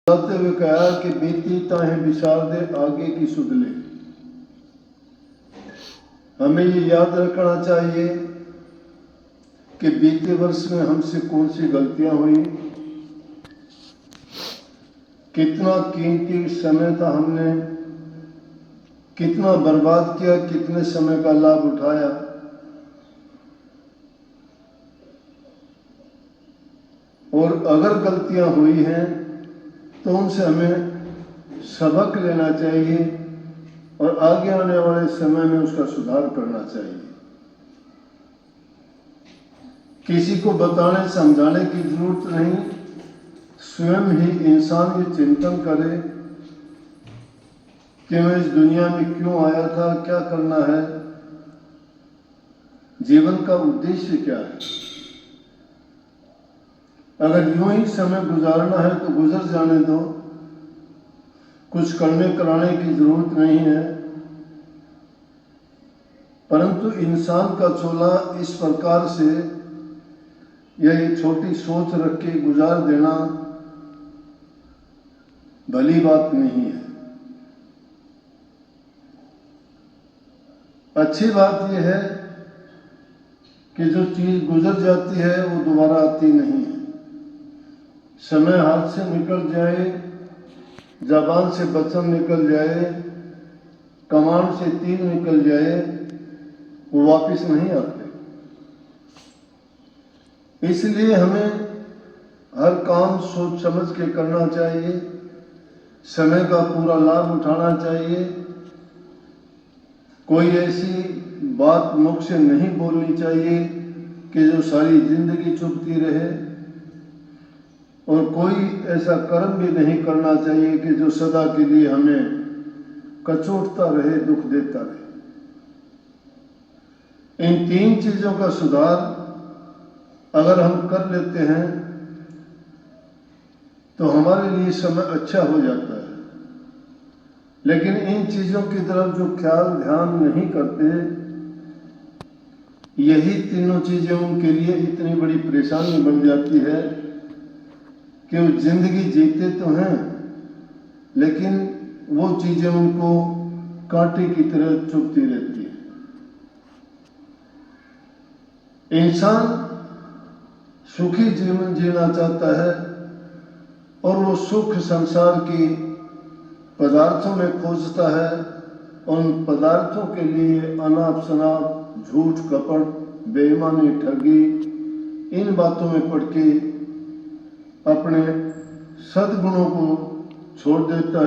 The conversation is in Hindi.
चलते हुए कहा कि बीती ताहें विचार दे आगे की सुध ले। हमें ये याद रखना चाहिए कि बीते वर्ष में हमसे कौन सी गलतियां हुई, कितना कीमती समय था, हमने कितना बर्बाद किया, कितने समय का लाभ उठाया। और अगर गलतियां हुई हैं तो उनसे हमें सबक लेना चाहिए और आगे आने वाले समय में उसका सुधार करना चाहिए। किसी को बताने समझाने की जरूरत नहीं, स्वयं ही इंसान ये चिंतन करे कि मैं इस दुनिया में क्यों आया था, क्या करना है, जीवन का उद्देश्य क्या है। अगर यूं ही समय गुजारना है तो गुजर जाने दो, कुछ करने कराने की जरूरत नहीं है। परंतु इंसान का चोला इस प्रकार से यह छोटी सोच रख के गुजार देना भली बात नहीं है। अच्छी बात यह है कि जो चीज गुजर जाती है वो दोबारा आती नहीं है। समय हाथ से निकल जाए, जबान से वचन निकल जाए, कमान से तीर निकल जाए, वो वापस नहीं आते। इसलिए हमें हर काम सोच समझ के करना चाहिए, समय का पूरा लाभ उठाना चाहिए। कोई ऐसी बात मुख से नहीं बोलनी चाहिए कि जो सारी जिंदगी चुभती रहे, और कोई ऐसा कर्म भी नहीं करना चाहिए कि जो सदा के लिए हमें कचोटता रहे, दुख देता रहे। इन तीन चीजों का सुधार अगर हम कर लेते हैं तो हमारे लिए समय अच्छा हो जाता है। लेकिन इन चीजों की तरफ जो ख्याल ध्यान नहीं करते, यही तीनों चीजें उनके लिए इतनी बड़ी परेशानी बन जाती है कि वो जिंदगी जीते तो हैं, लेकिन वो चीजें उनको कांटे की तरह चुभती रहती है। इंसान सुखी जीवन जीना चाहता है और वो सुख संसार की पदार्थों में खोजता है। उन पदार्थों के लिए अनाप शनाप, झूठ, कपट, बेईमानी, ठगी, इन बातों में पड़ के अपने सद्गुणों को छोड़ देता है।